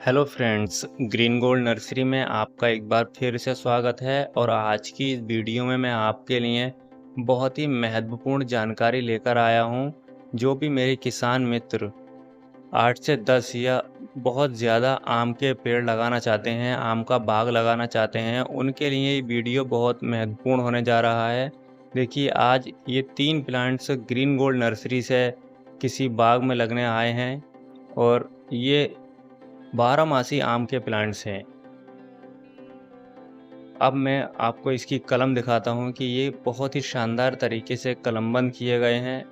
Hello friends, green gold nursery में आपका एक बार फिर से स्वागत है। और आज की इस वीडियो में मैं आपके लिए बहुत ही महत्वपूर्ण जानकारी लेकर आया हूं। जो भी मेरे किसान मित्र 8 से 10 या बहुत ज़्यादा आम के पेड़ लगाना चाहते हैं, आम का बाग लगाना चाहते हैं, उनके लिए ये वीडियो बहुत महत्वपूर्ण होने जा रहा है। देखिए, आज ये 3 प्लांट्स ग्रीन गोल्ड नर्सरी से किसी बाग में लगने आए हैं और ये 12 मासी आम के प्लांट्स हैं। अब मैं आपको इसकी कलम दिखाता हूँ कि ये बहुत ही शानदार तरीके से कलमबंद किए गए हैं।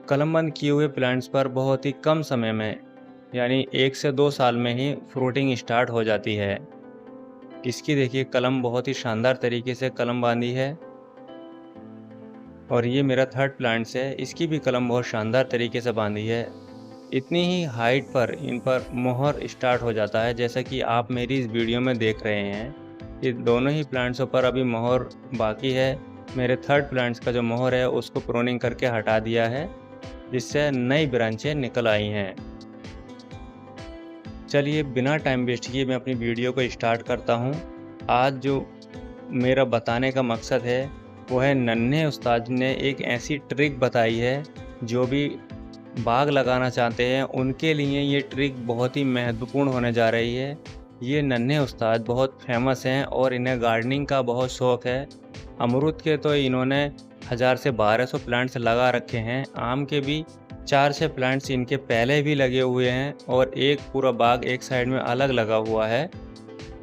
कलमबंद किए हुए प्लांट्स पर बहुत ही कम समय में यानी 1 से 2 साल में ही फ्रूटिंग स्टार्ट हो जाती है। इसकी देखिए कलम बहुत ही शानदार तरीके से कलम बांधी है। और ये मेरा थर्ड प्लांट्स है, इसकी भी कलम बहुत शानदार तरीके से बांधी है। इतनी ही हाइट पर इन पर मोहर स्टार्ट हो जाता है, जैसा कि आप मेरी इस वीडियो में देख रहे हैं। ये दोनों ही प्लांट्सों पर अभी मोहर बाकी है। मेरे थर्ड प्लांट्स का जो मोहर है उसको प्रूनिंग करके हटा दिया है, जिससे नई ब्रांचें निकल आई हैं। चलिए बिना टाइम वेस्ट किए मैं अपनी वीडियो को स्टार्ट करता हूँ। आज जो मेरा बताने का मकसद है वो है, नन्हे उस्ताद ने एक ऐसी ट्रिक बताई है जो भी बाग लगाना चाहते हैं उनके लिए ये ट्रिक बहुत ही महत्वपूर्ण होने जा रही है। ये नन्हे उस्ताद बहुत फेमस हैं और इन्हें गार्डनिंग का बहुत शौक़ है। अमरूद के तो इन्होंने 1000 से 1200 प्लांट्स लगा रखे हैं। आम के भी 4-6 प्लांट्स इनके पहले भी लगे हुए हैं और एक पूरा बाग एक साइड में अलग लगा हुआ है।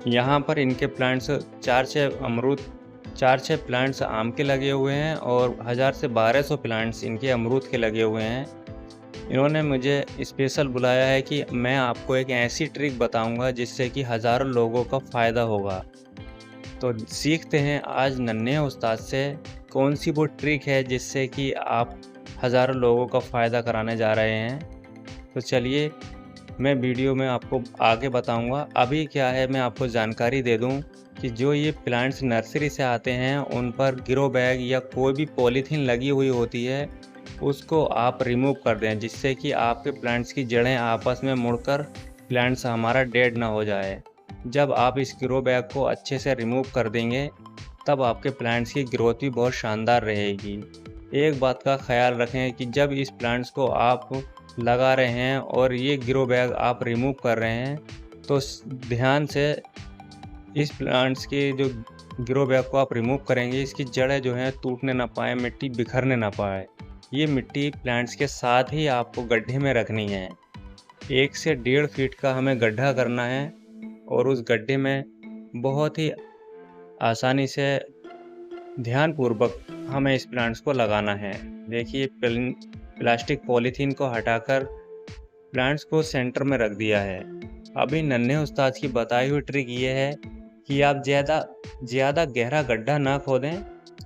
यहाँ पर इनके प्लांट्स 4-6 प्लांट्स आम के लगे हुए हैं और 1000 से 1200 प्लांट्स इनके अमरूद के लगे हुए हैं। इन्होंने मुझे स्पेशल बुलाया है कि मैं आपको एक ऐसी ट्रिक बताऊंगा जिससे कि हज़ारों लोगों का फ़ायदा होगा। तो सीखते हैं आज नन्हे उस्ताद से कौन सी वो ट्रिक है जिससे कि आप हज़ारों लोगों का फ़ायदा कराने जा रहे हैं। तो चलिए मैं वीडियो में आपको आगे बताऊंगा। अभी क्या है, मैं आपको जानकारी दे दूं कि जो ये प्लांट्स नर्सरी से आते हैं उन पर ग्रो बैग या कोई भी पॉलीथीन लगी हुई होती है, उसको आप रिमूव कर दें, जिससे कि आपके प्लांट्स की जड़ें आपस में मुड़कर प्लांट्स हमारा डेड ना हो जाए। जब आप इस ग्रो बैग को अच्छे से रिमूव कर देंगे तब आपके प्लांट्स की ग्रोथ भी बहुत शानदार रहेगी। एक बात का ख्याल रखें कि जब इस प्लांट्स को आप लगा रहे हैं और ये ग्रो बैग आप रिमूव कर रहे हैं तो ध्यान से इस प्लांट्स के जो ग्रो बैग को आप रिमूव करेंगे, इसकी जड़ें जो हैं टूटने ना पाए, मिट्टी बिखरने ना पाए। ये मिट्टी प्लांट्स के साथ ही आपको गड्ढे में रखनी है। 1 से 1.5 फीट का हमें गड्ढा करना है और उस गड्ढे में बहुत ही आसानी से ध्यानपूर्वक हमें इस प्लांट्स को लगाना है। देखिए प्लास्टिक पॉलीथीन को हटाकर प्लांट्स को सेंटर में रख दिया है। अभी नन्हे उस्ताद की बताई हुई ट्रिक ये है कि आप ज़्यादा गहरा गड्ढा ना खोदें।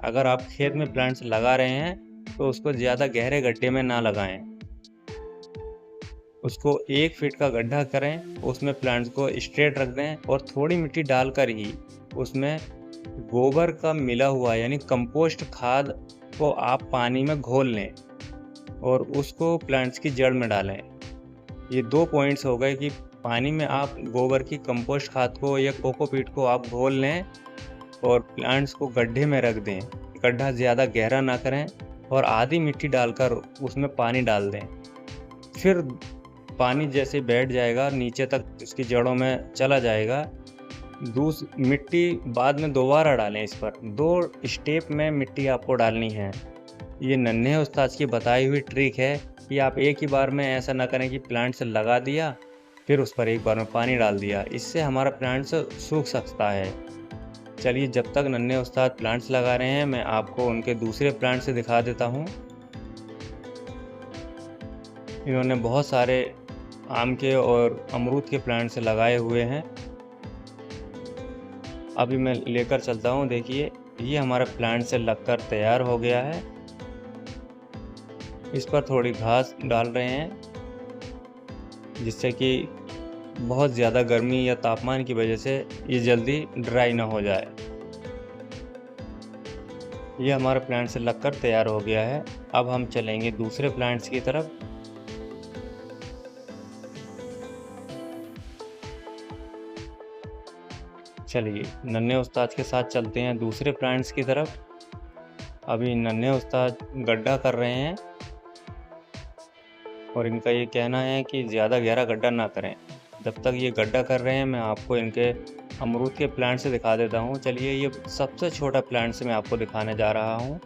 अगर आप खेत में प्लांट्स लगा रहे हैं तो उसको ज़्यादा गहरे गड्ढे में ना लगाएं। उसको 1 फीट का गड्ढा करें, उसमें प्लांट्स को स्ट्रेट रख दें और थोड़ी मिट्टी डालकर ही उसमें गोबर का मिला हुआ यानी कंपोस्ट खाद को आप पानी में घोल लें और उसको प्लांट्स की जड़ में डालें। ये 2 पॉइंट्स हो गए कि पानी में आप गोबर की कंपोस्ट खाद को या कोकोपीट को आप घोल लें और प्लांट्स को गड्ढे में रख दें। गड्ढा ज़्यादा गहरा ना करें और आधी मिट्टी डालकर उसमें पानी डाल दें। फिर पानी जैसे बैठ जाएगा नीचे तक उसकी जड़ों में चला जाएगा, मिट्टी बाद में दोबारा डालें। इस पर 2 स्टेप में मिट्टी आपको डालनी है। ये नन्हे उस्ताद की बताई हुई ट्रिक है कि आप एक ही बार में ऐसा ना करें कि प्लांट्स लगा दिया फिर उस पर एक बार में पानी डाल दिया, इससे हमारा प्लांट्स सूख सकता है। चलिए जब तक नन्हे उस्ताद प्लांट्स लगा रहे हैं मैं आपको उनके दूसरे प्लांट्स से दिखा देता हूँ। इन्होंने बहुत सारे आम के और अमरूद के प्लांट्स लगाए हुए हैं। अभी मैं लेकर चलता हूँ। देखिए ये हमारा प्लांट से लगकर तैयार हो गया है। इस पर थोड़ी घास डाल रहे हैं जिससे कि बहुत ज़्यादा गर्मी या तापमान की वजह से ये जल्दी ड्राई ना हो जाए। ये हमारा प्लांट से लगकर तैयार हो गया है। अब हम चलेंगे दूसरे प्लांट्स की तरफ। चलिए नन्हे उस्ताद के साथ चलते हैं दूसरे प्लांट्स की तरफ। अभी नन्हे उस्ताद गड्ढा कर रहे हैं और इनका ये कहना है कि ज़्यादा गहरा गड्ढा ना करें। जब तक ये गड्ढा कर रहे हैं मैं आपको इनके अमरूद के प्लांट से दिखा देता हूँ। चलिए ये सबसे छोटा प्लांट से मैं आपको दिखाने जा रहा हूँ।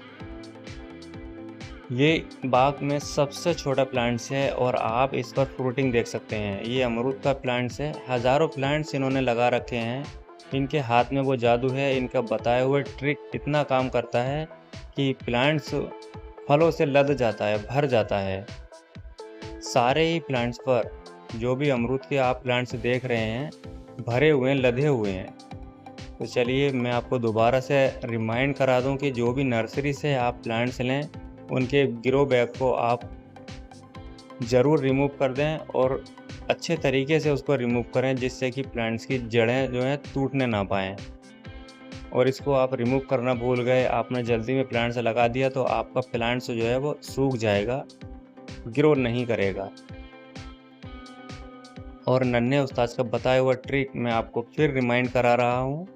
ये बाग में सबसे छोटा प्लांट्स है और आप इस पर फ्रूटिंग देख सकते हैं। ये अमरूद का प्लांट्स है। हज़ारों प्लांट्स इन्होंने लगा रखे हैं। इनके हाथ में वो जादू है। इनका बताए हुए ट्रिक इतना काम करता है कि प्लांट्स फलों से लद जाता है, भर जाता है। सारे ही प्लांट्स पर जो भी अमरूद के आप प्लांट्स देख रहे हैं भरे हुए हैं, लदे हुए हैं। तो चलिए मैं आपको दोबारा से रिमाइंड करा दूं कि जो भी नर्सरी से आप प्लांट्स लें उनके ग्रो बैग को आप ज़रूर रिमूव कर दें और अच्छे तरीके से उसको रिमूव करें, जिससे कि प्लांट्स की जड़ें जो हैं टूटने ना पाएँ। और इसको आप रिमूव करना भूल गए, आपने जल्दी में प्लांट्स लगा दिया तो आपका प्लांट्स जो है वो सूख जाएगा, ग्रो नहीं करेगा। और नन्हे उस्ताद का बताया हुआ ट्रिक मैं आपको फिर रिमाइंड करा रहा हूँ।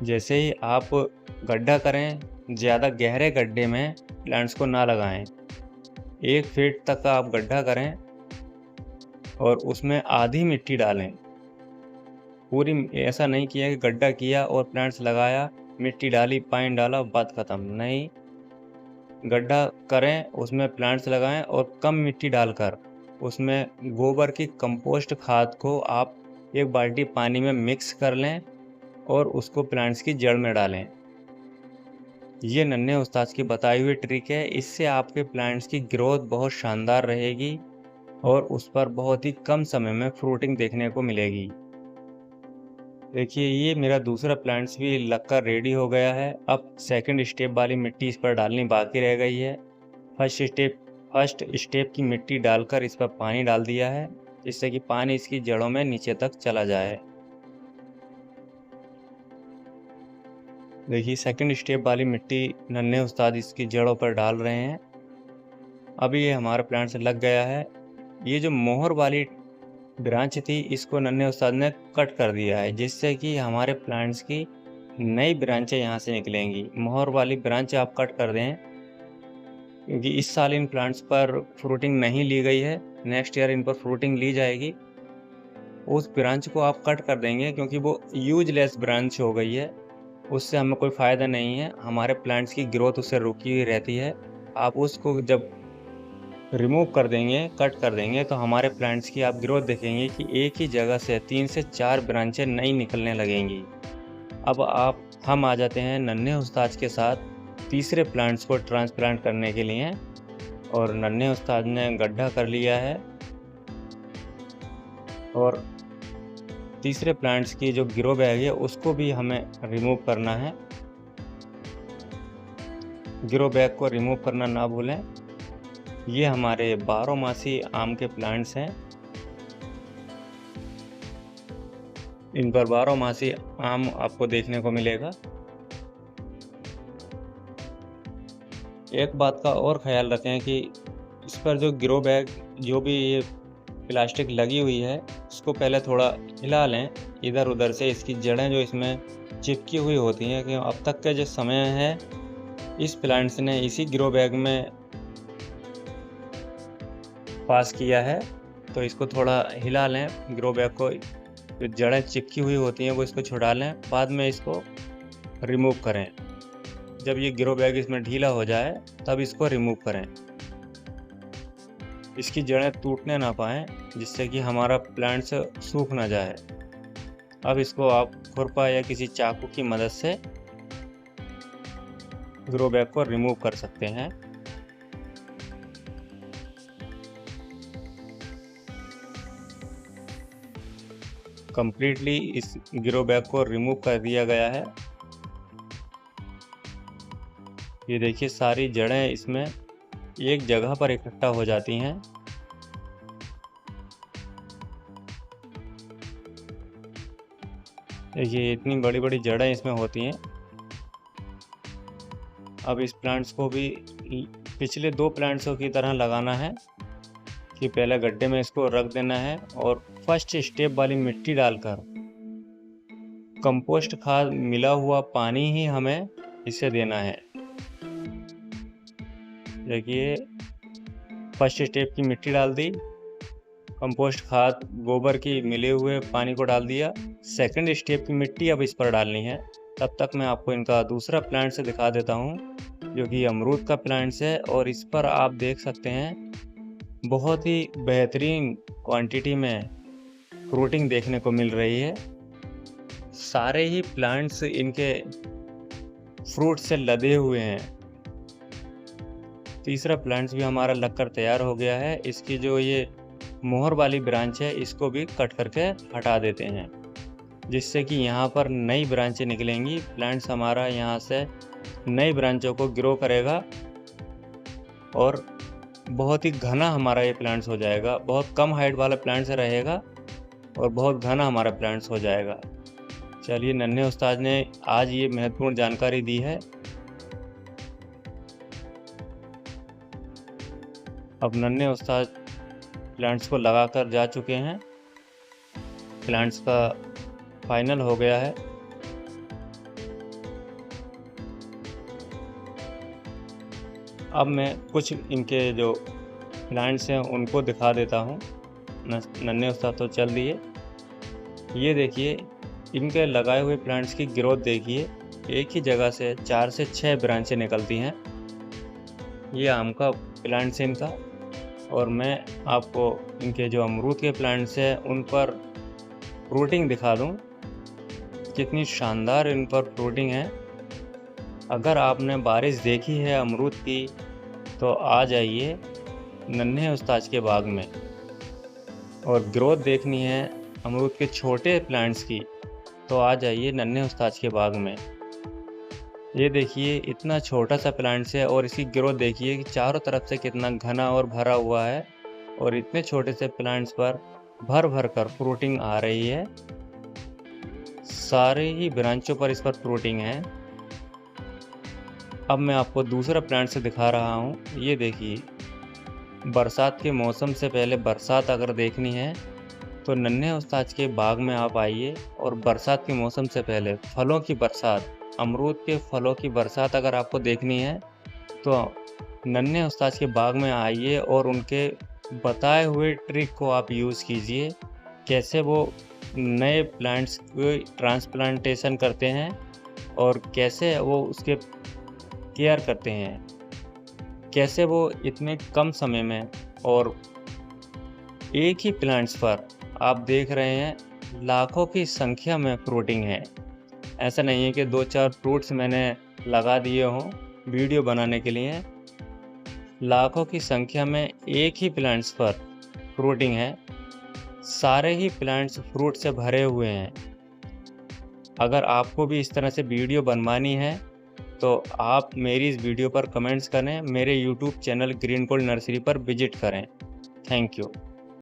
जैसे ही आप गड्ढा करें, ज़्यादा गहरे गड्ढे में प्लांट्स को ना लगाएं। 1 फीट तक का आप गड्ढा करें और उसमें आधी मिट्टी डालें। पूरी ऐसा नहीं किया कि गड्ढा किया और प्लांट्स लगाया, मिट्टी डाली, पानी डाला, बात ख़त्म। नहीं, गड्ढा करें, उसमें प्लांट्स लगाएं और कम मिट्टी डालकर उसमें गोबर की कंपोस्ट खाद को आप 1 बाल्टी पानी में मिक्स कर लें और उसको प्लांट्स की जड़ में डालें। ये नन्हे उस्ताद की बताई हुई ट्रिक है। इससे आपके प्लांट्स की ग्रोथ बहुत शानदार रहेगी और उस पर बहुत ही कम समय में फ्रूटिंग देखने को मिलेगी। देखिए ये मेरा दूसरा प्लांट्स भी लगकर रेडी हो गया है। अब सेकंड स्टेप वाली मिट्टी इस पर डालनी बाकी रह गई है। फर्स्ट स्टेप की मिट्टी डालकर इस पर पानी डाल दिया है, जिससे कि पानी इसकी जड़ों में नीचे तक चला जाए। देखिए सेकंड स्टेप वाली मिट्टी नन्हे उस्ताद इसकी जड़ों पर डाल रहे हैं। अभी ये हमारा प्लांट से लग गया है। ये जो मोहर वाली ब्रांच थी इसको नन्हे उस्ताद ने कट कर दिया है, जिससे कि हमारे प्लांट्स की नई ब्रांचें यहाँ से निकलेंगी। मोहर वाली ब्रांच आप कट कर दें, क्योंकि इस साल इन प्लांट्स पर फ्रूटिंग नहीं ली गई है। नेक्स्ट ईयर इन पर फ्रूटिंग ली जाएगी। उस ब्रांच को आप कट कर देंगे क्योंकि वो यूजलेस ब्रांच हो गई है, उससे हमें कोई फ़ायदा नहीं है। हमारे प्लांट्स की ग्रोथ उससे रुकी हुई रहती है। आप उसको जब रिमूव कर देंगे, कट कर देंगे, तो हमारे प्लांट्स की आप ग्रोथ देखेंगे कि एक ही जगह से 3 से 4 ब्रांचें नई निकलने लगेंगी। अब हम आ जाते हैं नन्हे उस्ताद के साथ तीसरे प्लांट्स को ट्रांसप्लांट करने के लिए। और नन्हे उस्ताद ने गड्ढा कर लिया है और तीसरे प्लांट्स की जो ग्रो बैग है उसको भी हमें रिमूव करना है। ग्रो बैग को रिमूव करना ना भूलें। ये हमारे 12मासी आम के प्लांट्स हैं। इन पर 12मासी आम आपको देखने को मिलेगा। एक बात का और ख्याल रखें कि इस पर जो ग्रो बैग, जो भी ये प्लास्टिक लगी हुई है, उसको पहले थोड़ा हिला लें इधर उधर से। इसकी जड़ें जो इसमें चिपकी हुई होती हैं, कि अब तक का जो समय है इस प्लांट्स ने इसी ग्रो बैग में पास किया है, तो इसको थोड़ा हिला लें। ग्रो बैग को जो जड़ें चिपकी हुई होती हैं वो इसको छुड़ा लें, बाद में इसको रिमूव करें। जब ये ग्रो बैग इसमें ढीला हो जाए तब इसको रिमूव करें। इसकी जड़ें टूटने ना पाएँ, जिससे कि हमारा प्लांट्स सूख ना जाए। अब इसको आप खुरपा या किसी चाकू की मदद से ग्रो बैग को रिमूव कर सकते हैं। कंप्लीटली इस ग्रो बैग को रिमूव कर दिया गया है। ये देखिए सारी जड़ें इसमें एक जगह पर इकट्ठा हो जाती हैं। देखिए इतनी बड़ी बड़ी जड़ें इसमें होती हैं। अब इस प्लांट्स को भी पिछले 2 प्लांट्सों की तरह लगाना है कि पहले गड्ढे में इसको रख देना है और फर्स्ट स्टेप वाली मिट्टी डालकर कंपोस्ट खाद मिला हुआ पानी ही हमें इसे देना है। देखिए, फर्स्ट स्टेप की मिट्टी डाल दी, कंपोस्ट खाद गोबर की मिले हुए पानी को डाल दिया। सेकंड स्टेप की मिट्टी अब इस पर डालनी है। तब तक मैं आपको इनका दूसरा प्लांट से दिखा देता हूँ, जो कि अमरूद का प्लांट्स है। और इस पर आप देख सकते हैं बहुत ही बेहतरीन क्वांटिटी में फ्रूटिंग देखने को मिल रही है। सारे ही प्लांट्स इनके फ्रूट से लदे हुए हैं। तीसरा प्लांट्स भी हमारा लगकर तैयार हो गया है। इसकी जो ये मोहर वाली ब्रांच है इसको भी कट करके हटा देते हैं, जिससे कि यहाँ पर नई ब्रांचें निकलेंगी। प्लांट्स हमारा यहाँ से नई ब्रांचों को ग्रो करेगा और बहुत ही घना हमारा ये प्लांट्स हो जाएगा। बहुत कम हाइट वाला प्लांट्स रहेगा और बहुत घना हमारा प्लांट्स हो जाएगा। चलिए, नन्हे उस्ताद ने आज ये महत्वपूर्ण जानकारी दी है। अब नन्हे उस्ताद प्लांट्स को लगाकर जा चुके हैं। प्लांट्स का फाइनल हो गया है। अब मैं कुछ इनके जो प्लांट्स हैं उनको दिखा देता हूँ। नन्हे उस्ताद तो चल दिए। ये देखिए, इनके लगाए हुए प्लांट्स की ग्रोथ देखिए। एक ही जगह से 4 से 6 ब्रांचें निकलती हैं। ये आम का प्लांट्स है इनका। और मैं आपको इनके जो अमरूद के प्लांट्स हैं उन पर फ्रूटिंग दिखा दूँ। कितनी शानदार इन पर फ्रूटिंग है। अगर आपने बारिश देखी है अमरूद की तो आ जाइए नन्हे उस्ताद के बाग में। और ग्रोथ देखनी है अमरूद के छोटे प्लांट्स की तो आ जाइए नन्हे उस्ताद के बाग में। ये देखिए, इतना छोटा सा प्लांट्स है और इसकी ग्रोथ देखिए कि चारों तरफ से कितना घना और भरा हुआ है। और इतने छोटे से प्लांट्स पर भर भर कर फ्रूटिंग आ रही है। सारे ही ब्रांचों पर इस पर फ्रूटिंग है। अब मैं आपको दूसरा प्लांट से दिखा रहा हूँ। ये देखिए, बरसात के मौसम से पहले बरसात अगर देखनी है तो नन्हे उस्ताद के बाग में आप आइए। और बरसात के मौसम से पहले फलों की बरसात, अमरूद के फलों की बरसात अगर आपको देखनी है तो नन्हे उस्ताद के बाग में आइए और उनके बताए हुए ट्रिक को आप यूज़ कीजिए। कैसे वो नए प्लांट्स को ट्रांसप्लांटेशन करते हैं और कैसे वो उसके केयर करते हैं, कैसे वो इतने कम समय में और एक ही प्लांट्स पर आप देख रहे हैं लाखों की संख्या में फ्रूटिंग है। ऐसा नहीं है कि 2-4 फ्रूट्स मैंने लगा दिए हों वीडियो बनाने के लिए। लाखों की संख्या में एक ही प्लांट्स पर फ्रूटिंग है। सारे ही प्लांट्स फ्रूट से भरे हुए हैं। अगर आपको भी इस तरह से वीडियो बनवानी है तो आप मेरी इस वीडियो पर कमेंट्स करें। मेरे YouTube channel green gold nursery पर विजिट करें। Thank you.